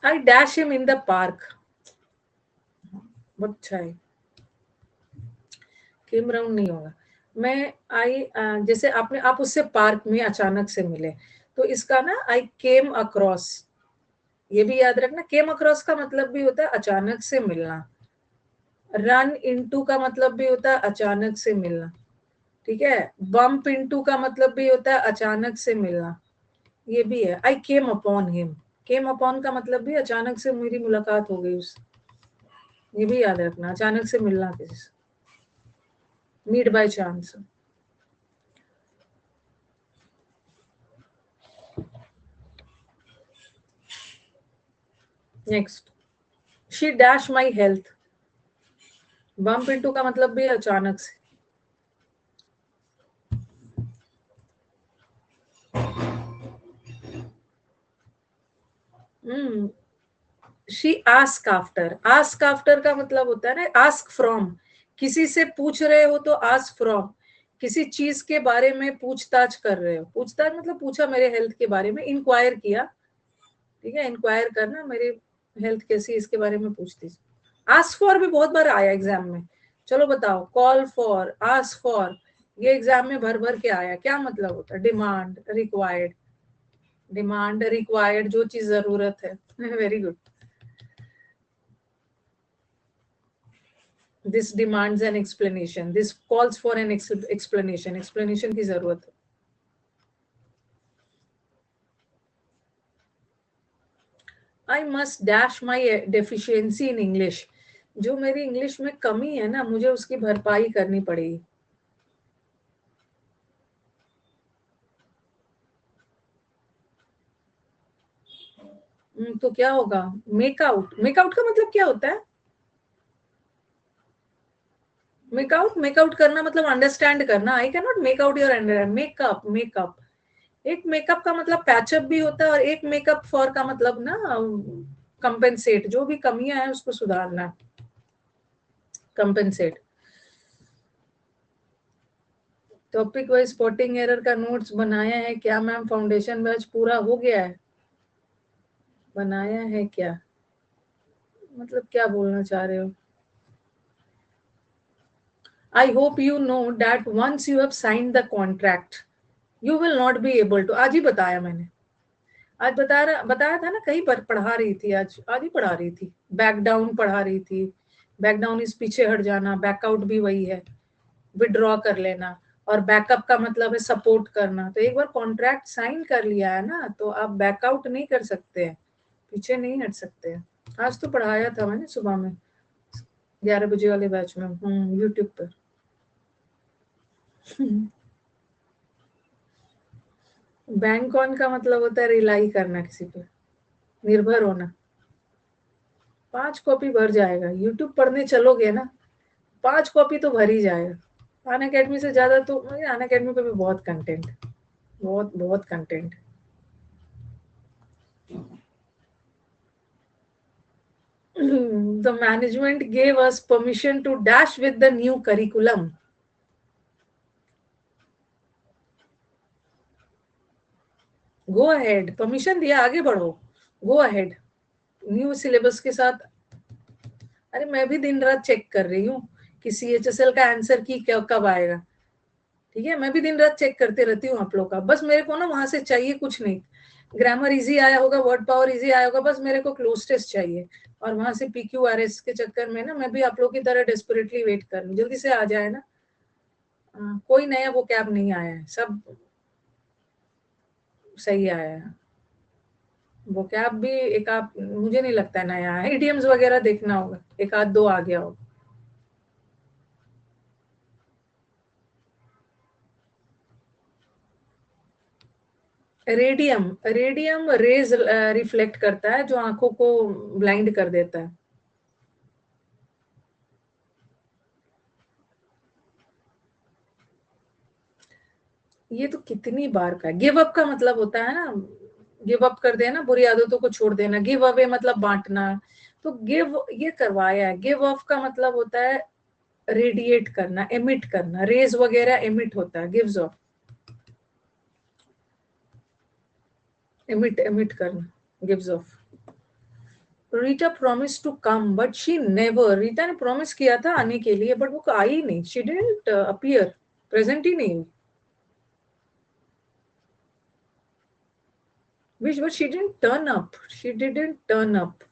I dash him in the park, बहुत अच्छा है, केम राउंड नहीं होगा। मैं आई, जैसे आप उससे पार्क में अचानक से मिले, तो इसका ना आई केम अक्रॉस, ये भी याद रखना। केम अक्रॉस का मतलब भी होता है अचानक से मिलना, रन इनटू का मतलब भी होता है अचानक से मिलना, ठीक है। बम्प इनटू का मतलब भी होता है अचानक से मिलना, ये भी है। I came upon him, came upon का मतलब भी अचानक से मेरी मुलाकात हो गई उससे, ये भी याद रखना, अचानक से मिलना किसी से, meet by chance. Next, she dash my health, bump into का मतलब भी अचानक से। She ask after, ask after का मतलब होता है ना आस्क फ्रॉम, किसी से पूछ रहे हो तो आस्क फ्रॉम, किसी चीज के बारे में पूछताछ कर रहे हो, पूछताछ मतलब पूछा मेरे हेल्थ के बारे में, इंक्वायर किया, ठीक है, इंक्वायर करना, मेरी हेल्थ कैसी, इसके बारे में पूछती। आस्क फॉर भी बहुत बार आया एग्जाम में, चलो बताओ, कॉल फॉर, आस्क फॉर, ये एग्जाम में भर भर के आया, क्या मतलब होता है, डिमांड, रिक्वायर्ड, डिमांड रिक्वायर्ड, जो चीज जरूरत है। Very good. This demands an explanation, this calls for an explanation, explanation की जरूरत है। I must dash my deficiency in English, जो मेरी इंग्लिश में कमी है ना, मुझे उसकी भरपाई करनी पड़ेगी। तो क्या होगा, मेक आउट, मेक आउट का मतलब क्या होता है, मेकआउट करना मतलब अंडरस्टैंड करना। I can not make out your understand, makeup, makeup, एक मेकअप का मतलब पैचअप भी होता है, और एक मेकअप फॉर का मतलब ना कंपेंसेट, जो भी कमियां हैं उसको सुधारना, compensate. Topic wise spotting error का नोट्स बनाया है क्या मैम, फाउंडेशन बैच पूरा हो गया है, बनाया है क्या, मतलब क्या बोलना चाह रहे हो। I hope you know that once you have sign the contract you will not be able to, आज ही बताया मैंने, आज बताया था ना, कहीं पर पढ़ा रही थी, आज ही पढ़ा रही थी, बैक डाउन पढ़ा रही थी, बैक डाउन इस पीछे हट जाना, बैकआउट भी वही है, विड्रॉ कर लेना, और बैकअप का मतलब है सपोर्ट करना। तो एक बार कॉन्ट्रैक्ट साइन कर लिया है ना, तो आप बैकआउट नहीं कर सकते हैं, पीछे नहीं हट सकते हैं। आज तो पढ़ाया था मैंने सुबह में 11 बजे वाले बैच में, यूट्यूब पर। बैंक ऑन का मतलब होता है रिलाई करना, किसी पे निर्भर होना। 5 कॉपी भर जाएगा, यूट्यूब पढ़ने चलोगे ना, 5 कॉपी तो भर ही जाएगा। अन अकेडमी से ज्यादा तो, अन अकेडमी पे भी बहुत कंटेंट, बहुत बहुत content. The management gave us permission to dash with the new curriculum. Go ahead, permission दिया, आगे बढ़ो, गो अहेड, न्यू सिलेबस के साथ। अरे मैं भी दिन रात चेक कर रही हूँ कि CHSL का आंसर की क्या कब आएगा, ठीक है, मैं भी दिन रात चेक करते रहती हूँ आप लोग का। बस मेरे को ना वहां से चाहिए कुछ नहीं, ग्रामर इजी आया होगा, वर्ड पावर इजी आया होगा, बस मेरे को क्लोज टेस्ट चाहिए। और वहां से PQRS के चक्कर में ना मैं भी आप लोग की तरह डेस्परेटली वेट कर रही हूँ, जल्दी से आ जाए ना। कोई नया वो कैब नहीं आया है, सब सही आया है। वो कैब भी एक आप, मुझे नहीं लगता है नया है, इडियम्स वगैरह देखना होगा, एक आध दो आ गया होगा। रेडियम, रेडियम रेज रिफ्लेक्ट करता है जो आंखों को ब्लाइंड कर देता है। ये तो कितनी बार का, गिव अप का मतलब होता है ना, गिव अप कर देना, बुरी आदतों को छोड़ देना। गिव अवे मतलब बांटना, तो गिव ये करवाया है। गिव ऑफ का मतलब होता है रेडिएट करना, एमिट करना, रेज वगैरह एमिट होता है, गिव्स ऑफ, एमिट, एमिट करना, gives off. Rita promise to come but she never, Rita ने प्रॉमिस किया था आने के लिए बट वो आई नहीं, शी डिडंट अपीयर, प्रेजेंट ही नहीं हुई। but she didn't turn up, she didn't turn up,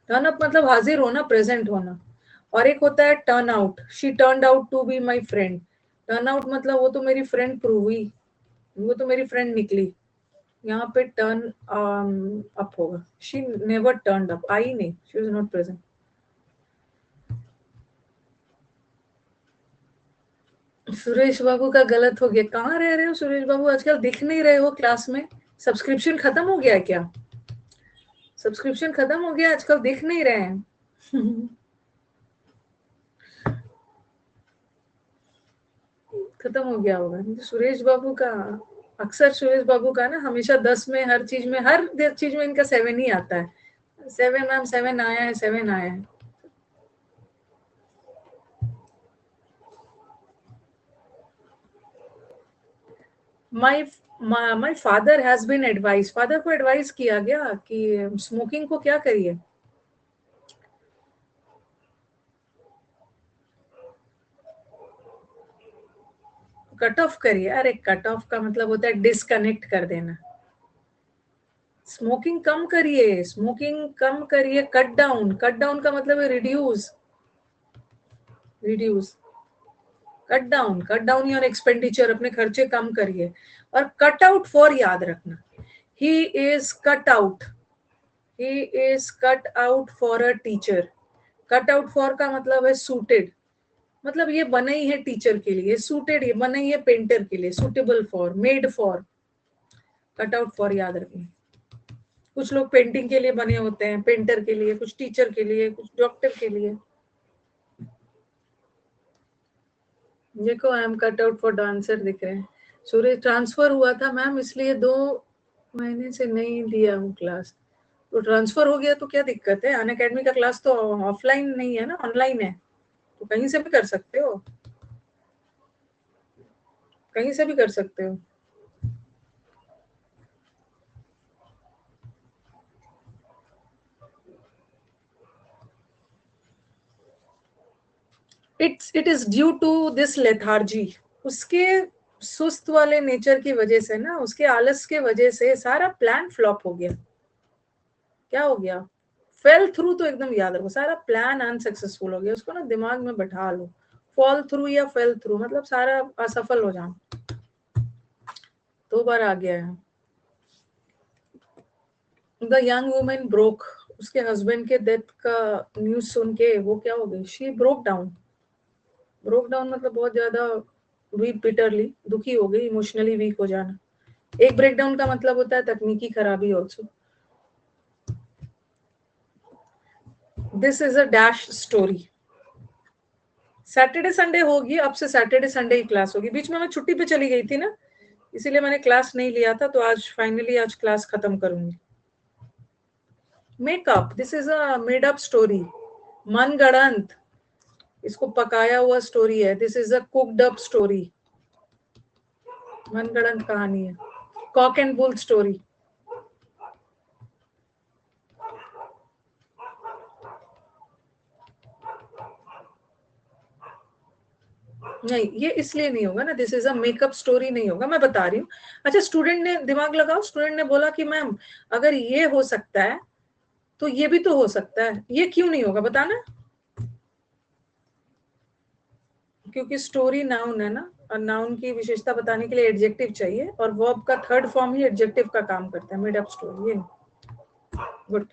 turn up मतलब हाजिर होना, प्रेजेंट होना। और एक होता है turn out, she turn out to be my friend. Turn out मतलब वो तो मेरी फ्रेंड प्रूव हुई, वो तो मेरी फ्रेंड निकली। यहाँ पे टर्न अप होगा, she never turn up, I नहीं, she was not present. Suresh Babu का गलत हो गया, कहाँ रह रहे हो सुरेश बाबू, आजकल दिख नहीं रहे हो क्लास में। सब्सक्रिप्शन खत्म हो गया क्या? सब्सक्रिप्शन खत्म हो गया, आजकल दिख नहीं रहे हैं। खत्म हो गया होगा। सुरेश बाबू का, अक्सर सुरेश बाबू का ना हमेशा 10 में, हर चीज में, हर चीज में इनका 7 ही आता है। 7 मैम, 7 आया है, 7 आया है। My my father has been advice, father को एडवाइस किया गया कि स्मोकिंग को क्या करिए, कट ऑफ करिए। अरे कट ऑफ का मतलब होता है डिस्कनेक्ट कर देना। स्मोकिंग कम करिए, स्मोकिंग कम करिए, कट डाउन, कट डाउन का मतलब है reduce, reduce, cut down, cut down your expenditure, अपने खर्चे कम करिए। और कट आउट फॉर याद रखना, he is cut out, he is cut out for a teacher. Cut out for का मतलब है सूटेड, मतलब ये बना ही है टीचर के लिए, सूटेड ये बना ही है पेंटर के लिए, suitable for, made for, cut out for याद रखना। कुछ लोग पेंटिंग के लिए बने होते हैं, पेंटर के लिए, कुछ टीचर के लिए, कुछ डॉक्टर के लिए। देखो I am cut out for dancer दिख रहे हैं। सूर्य ट्रांसफर हुआ था मैम, इसलिए 2 महीने से नहीं दिया हूँ क्लास। तो ट्रांसफर हो गया तो क्या दिक्कत है, अन अकेडमी का क्लास तो ऑफलाइन नहीं है ना, ऑनलाइन है, तो कहीं से भी कर सकते हो, कहीं से भी कर सकते हो। It is due to this lethargy, उसके सुस्त वाले नेचर की वजह से ना, उसके आलस के वजह से सारा प्लान फ्लॉप हो गया। क्या हो गया? फेल थ्रू, तो एकदम याद रखो, सारा प्लान अनसक्सेसफुल हो गया, उसको ना दिमाग में बैठा लो। फॉल थ्रू या फेल थ्रू मतलब सारा असफल हो जाना, 2 बार आ गया है। द यंग वुमेन ब्रोक, उसके हस्बैंड के डेथ का न्यूज सुन के वो क्या हो गई, she broke down. Broke down मतलब बहुत ज्यादा वीक, बिटरली दुखी हो गई, इमोशनली वीक हो जाना। एक ब्रेक डाउन का मतलब होता है तकनीकी खराबी also. This is a dash story. Saturday Sunday होगी, अब से सैटरडे संडे ही क्लास होगी। बीच में मैं छुट्टी पे चली गई थी ना, इसीलिए मैंने क्लास नहीं लिया था, तो आज फाइनली आज क्लास खत्म करूंगी। Makeup, this is a made up story, मनगढ़ंत, इसको पकाया हुआ स्टोरी है। This is a cooked up story, मनगढ़ंत कहानी है, कॉक एंड बुल स्टोरी। नहीं, ये इसलिए नहीं होगा ना, this is a makeup story नहीं होगा, मैं बता रही हूँ। अच्छा, स्टूडेंट ने दिमाग लगाओ, स्टूडेंट ने बोला कि मैम अगर ये हो सकता है तो ये भी तो हो सकता है, ये क्यों नहीं होगा बताना। क्योंकि स्टोरी नाउन है ना, और नाउन की विशेषता बताने के लिए एडजेक्टिव चाहिए, और वर्ब का थर्ड फॉर्म ही एडजेक्टिव का काम करता है, मेड अप स्टोरी। ये Good.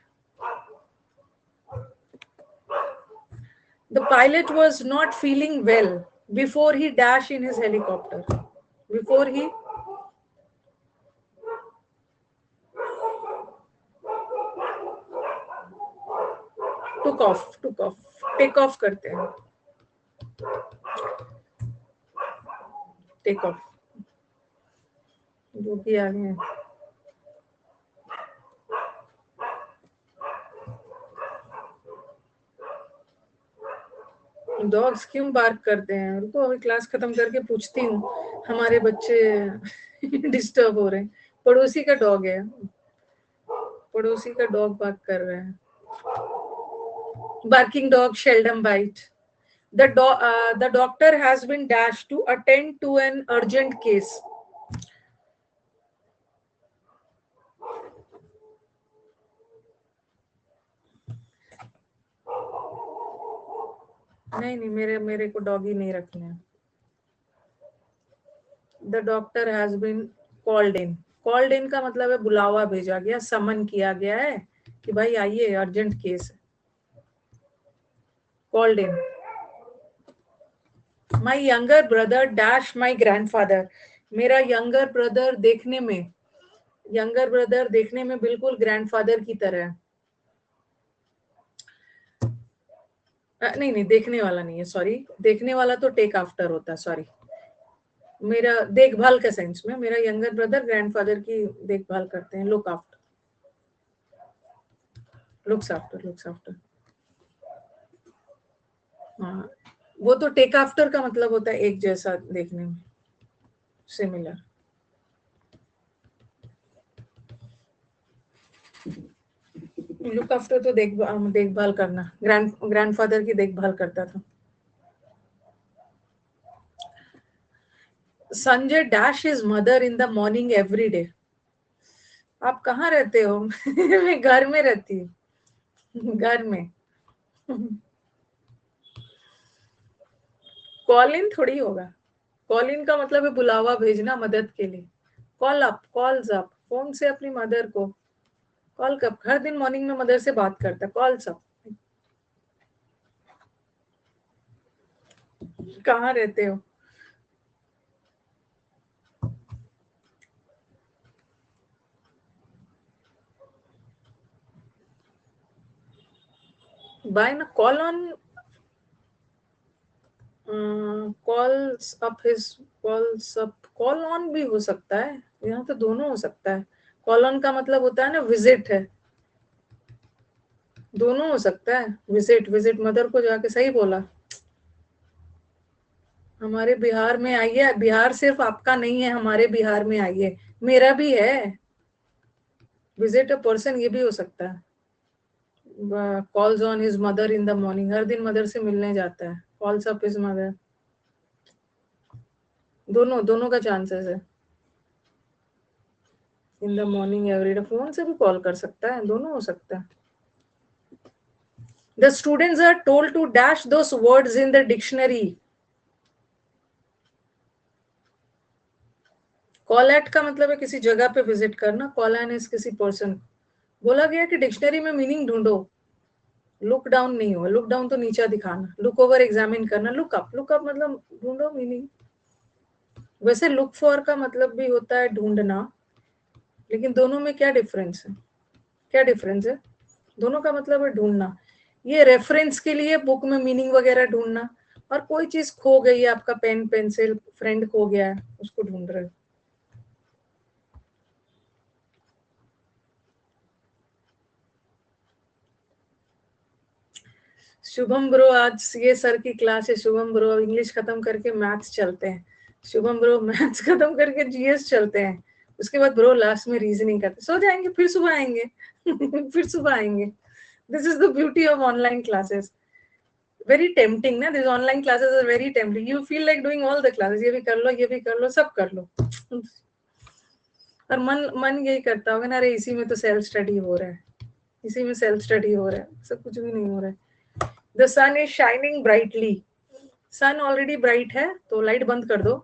The pilot was not feeling well before he dashed in his helicopter. Before he took off. Take off करते हैं. Take off. जो भी आगे है. डॉग्स क्यों बार्क करते हैं? रुको अभी क्लास खत्म करके पूछती हूँ. हमारे बच्चे डिस्टर्ब हो रहे हैं. पड़ोसी का डॉग है. पड़ोसी का डॉग बार्क कर रहा है. Barking dog seldom bite. The doctor has been dashed to attend to an urgent case. नहीं मेरे को डॉगी नहीं रखना है. The doctor has been called in. Called in का मतलब है बुलावा भेजा गया, समन किया गया है कि भाई आइए अर्जेंट केस है. Called in. My younger brother dashed my grandfather. मेरा younger brother देखने में बिल्कुल ग्रैंडफादर की तरह है. नहीं देखने वाला नहीं है, सॉरी. देखने वाला तो टेक आफ्टर होता है, सॉरी. मेरा देखभाल के सेंस में मेरा यंगर ब्रदर ग्रैंडफादर की देखभाल करते हैं. Looks after. हाँ, वो तो टेक आफ्टर का मतलब होता है एक जैसा देखने में, सिमिलर. लुक आफ्टर तो देखभाल करना. ग्रैंडफादर की देखभाल करता था. Sanjay dash his mother in the morning every day. आप कहाँ रहते हो? मैं घर में रहती हूँ. घर में. कॉल इन थोड़ी होगा. कॉल इन का मतलब है बुलावा भेजना मदद के लिए. Calls up. फोन से अपनी मदर को कॉल कर. हर दिन मॉर्निंग में मदर से बात करता है. Calls up. कहाँ रहते हो? बाय ना. Call on. Calls up. Call on भी हो सकता है. यहाँ तो दोनों हो सकता है. कॉल ऑन का मतलब होता है ना विजिट है. दोनों हो सकता है. विजिट मदर को जाके. सही बोला. हमारे बिहार में आइए. बिहार सिर्फ आपका नहीं है, हमारे बिहार में आइए. मेरा भी है. विजिट अ पर्सन ये भी हो सकता है. Calls on his mother in the morning. हर दिन मदर से मिलने जाता है. Calls up his mother. दोनों का चांसेस है. In the morning everyday. Phone से भी कॉल कर सकता है. दोनों हो सकता है. The students are told to dash those words in the dictionary. Call at का मतलब है किसी जगह पे विजिट करना. कॉल एन इज किसी पर्सन. बोला गया कि डिक्शनरी में मीनिंग ढूंढो. लुक डाउन नहीं हुआ. लुक डाउन तो नीचा दिखाना. लुक ओवर एग्जामिन करना. लुक अप मतलब ढूंढो मीनिंग. वैसे लुक फॉर का मतलब भी होता है ढूंढना. लेकिन दोनों में क्या डिफरेंस है? दोनों का मतलब है ढूंढना. ये रेफरेंस के लिए बुक में मीनिंग वगैरह ढूंढना. और कोई चीज खो गई है, आपका पेन पेंसिल फ्रेंड खो गया है, उसको ढूंढ रहे हो. शुभम ब्रो आज ये सर की क्लास है. शुभम ब्रो इंग्लिश खत्म करके मैथ्स चलते हैं. शुभम ब्रो मैथ्स खत्म करके जीएस चलते हैं. उसके बाद ब्रो लास्ट में रीजनिंग करते. सो जाएंगे फिर सुबह आएंगे. फिर सुबह आएंगे. This is the beauty of online classes. Very tempting ना. This online classes are very tempting. You feel like doing all the classes. ये भी कर लो सब कर लो. और मन यही करता होगा ना, अरे इसी में तो सेल्फ स्टडी हो रहा है. सब कुछ भी नहीं हो रहा है. The sun is shining brightly. Sun already bright है तो लाइट बंद कर दो.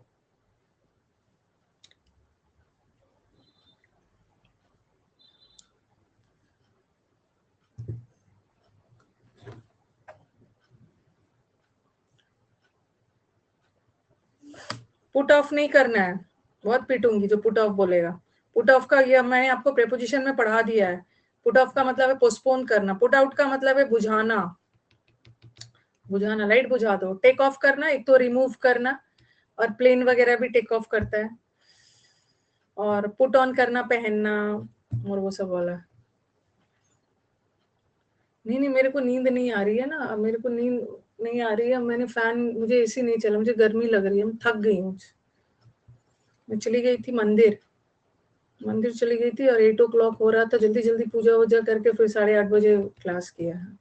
पुट ऑफ नहीं करना है, बहुत पीटूंगी जो पुट ऑफ बोलेगा। पुट ऑफ का ये मैंने आपको प्रेपोजिशन में पढ़ा दिया है। पुट ऑफ का मतलब है पोस्टपोन करना, पुट आउट का मतलब है बुझाना, बुझाना, लाइट बुझा दो। टेक ऑफ करना एक तो रिमूव करना, और प्लेन वगैरह भी टेक ऑफ करता है। और पुट ऑन करना पहनना, और वो सब वाला। नहीं नहीं, मेरे को नींद नहीं आ रही है ना, मेरे को नींद नहीं आ रही है। मैंने फैन, मुझे एसी नहीं चला, मुझे गर्मी लग रही है, मैं थक गई हूँ। मैं चली गई थी मंदिर, मंदिर चली गई थी और 8 o'clock हो रहा था, जल्दी जल्दी पूजा वूजा करके फिर 8:30 बजे क्लास किया है।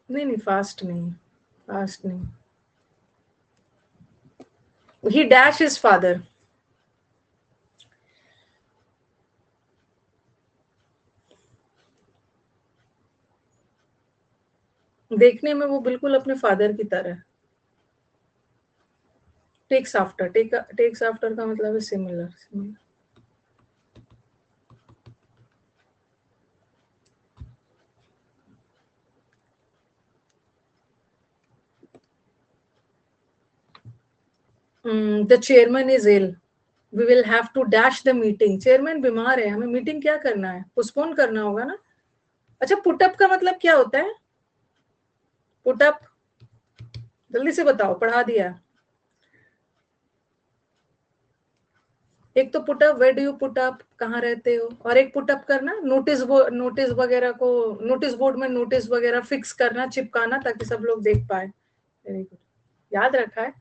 नहीं नहीं, फास्ट नहीं, फास्ट नहीं। ही डैश हिज फादर। देखने में वो बिल्कुल अपने फादर की तरह। टेक्स आफ्टर, टेक्स आफ्टर का मतलब है similar, similar. The chairman is ill, we will have to dash the meeting. Chairman बीमार है, हमें मीटिंग क्या करना है, पोस्टपोन करना होगा ना। अच्छा, पुटअप का मतलब क्या होता है? पुटअप जल्दी से बताओ, पढ़ा दिया। एक तो put up, where do you put up, कहाँ रहते हो, और एक पुटअप करना नोटिस वगैरह को, नोटिस बोर्ड में नोटिस वगैरह फिक्स करना, चिपकाना, ताकि सब लोग देख पाए। वेरी गुड, याद रखा है।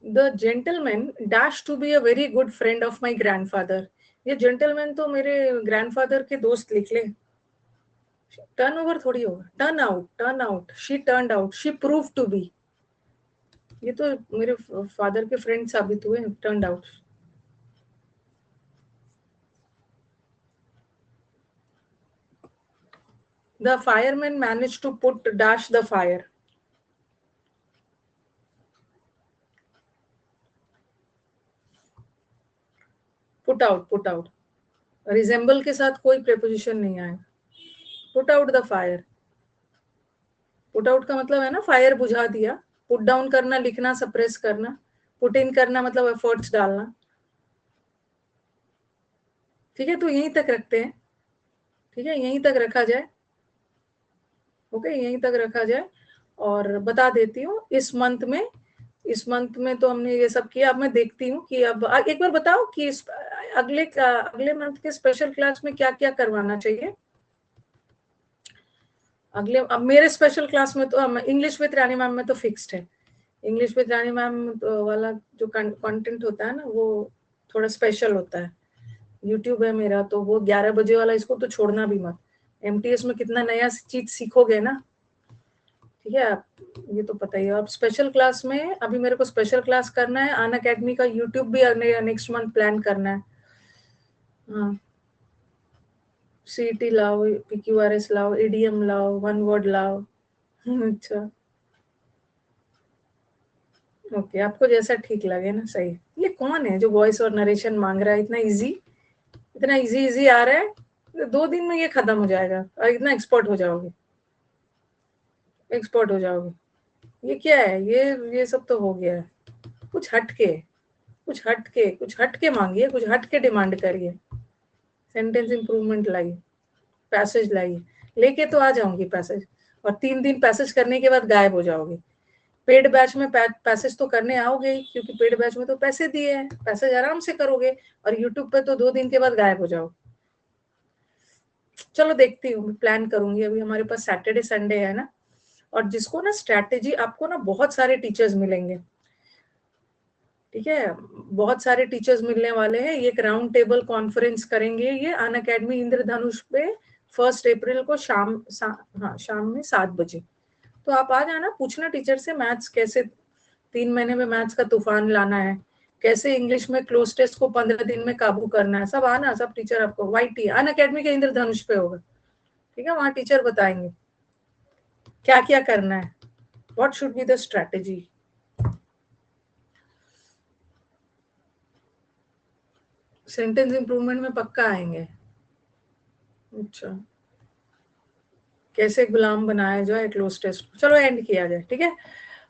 The gentleman dash to be a very good friend of my grandfather. ये जेंटलमैन तो मेरे ग्रैंडफादर के दोस्त लिख ले। टर्न ओवर थोड़ी होगा, turn out, turn out, she turn out, she prove to be. ये तो मेरे फादर के फ्रेंड साबित हुए, turn out. The fireman manage to put dash the fire. Put out, put out, resemble के साथ कोई प्रेपोजिशन नहीं आएगा। Put out the fire, put out का मतलब है ना फायर बुझा दिया। पुट डाउन करना, लिखना, सप्रेस करना। पुट इन करना मतलब एफर्ट्स डालना। ठीक है, तो यहीं तक रखते हैं। ठीक है, यहीं तक रखा जाए। ओके, यहीं तक रखा जाए। और बता देती हूँ, इस मंथ में तो हमने ये सब किया। अब मैं देखती हूँ कि अब एक बार बताओ कि अगले मंथ के स्पेशल क्लास में क्या क्या करवाना चाहिए। अब मेरे स्पेशल क्लास में तो इंग्लिश विद रानी मैम में तो फिक्स्ड है। इंग्लिश विद रानी मैम वाला जो कंटेंट होता है ना, वो थोड़ा स्पेशल होता है। यूट्यूब है मेरा, तो वो 11 बजे वाला, इसको तो छोड़ना भी मत। एमटीएस में कितना नया चीज सीखोगे ना। ठीक है, आप ये तो पता ही है। अब स्पेशल क्लास में अभी मेरे को स्पेशल क्लास करना है, अन अकेडमी का यूट्यूब भी नेक्स्ट मंथ प्लान करना है। हाँ, सीईटी लाओ, पीक्यूआरएस लाओ, ईडीएम लाओ, वन वर्ड लाओ। अच्छा, ओके, आपको जैसा ठीक लगे ना, सही। ये कौन है जो वॉइस और नरेशन मांग रहा है? इतना इजी, इतना इजी इजी आ रहा है। 2 दिन में ये खत्म हो जाएगा और इतना एक्सपर्ट हो जाओगे, एक्सपर्ट हो जाओगे। ये क्या है? ये सब तो हो गया है। कुछ हटके, कुछ हटके, कुछ हटके मांगिए, कुछ हटके डिमांड करिए। सेंटेंस इंप्रूवमेंट लाइए, पैसेज लाइए। लेके तो आ जाऊंगी पैसेज, और 3 दिन पैसेज करने के बाद गायब हो जाओगे। पेड बैच में पैसेज तो करने आओगे ही, क्योंकि पेड बैच में तो पैसे दिए हैं, पैसेज आराम से करोगे। और यूट्यूब पे तो 2 दिन के बाद गायब हो जाओ। चलो देखती हूँ, प्लान करूंगी। अभी हमारे पास सैटरडे संडे है ना, और जिसको ना स्ट्रैटेजी, आपको ना बहुत सारे टीचर्स मिलेंगे। ठीक है, बहुत सारे टीचर्स मिलने वाले हैं। ये एक राउंड टेबल कॉन्फ्रेंस करेंगे, ये अन अकेडमी इंद्रधनुष पे 1 अप्रैल को हाँ, शाम में 7 बजे। तो आप आ जाना, पूछना टीचर से मैथ्स कैसे 3 महीने में मैथ्स का तूफान लाना है, कैसे इंग्लिश में क्लोज टेस्ट को 15 दिन में काबू करना है। सब आना, सब टीचर आपको वाईटी अन अकेडमी के इंद्रधनुष पे होगा। ठीक है, वहां टीचर बताएंगे क्या क्या करना है, what should be the strategy. Sentence improvement में पक्का आएंगे। अच्छा, कैसे गुलाम बनाया जाए क्लोज टेस्ट। चलो एंड किया जाए, ठीक है।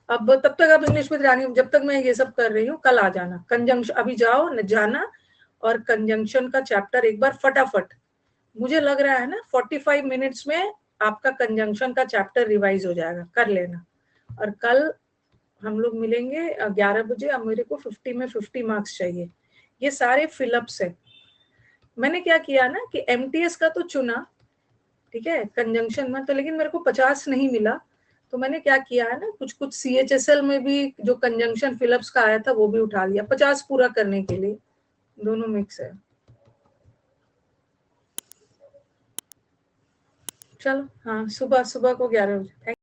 अब तब तक आप इंग्लिश में जानिए, जब तक मैं ये सब कर रही हूँ कल आ जाना कंजंक्शन, अभी जाओ न जाना और कंजंक्शन का चैप्टर एक बार फटाफट, मुझे लग रहा है ना 45 मिनट्स में आपका कंजंक्शन का चैप्टर रिवाइज हो जाएगा, कर लेना। और कल हम लोग मिलेंगे 11 बजे। अब मेरे को 50 में 50 मार्क्स चाहिए, ये सारे फिलअप्स है। मैंने क्या किया ना कि एमटीएस का तो चुना, ठीक है, कंजंक्शन में तो, लेकिन मेरे को 50 नहीं मिला, तो मैंने क्या किया है ना, कुछ कुछ सीएचएसएल में भी जो कंजंक्शन फिलअप्स का आया था वो भी उठा लिया 50 पूरा करने के लिए, दोनों मिक्स है। चलो हाँ, सुबह को 11 बजे।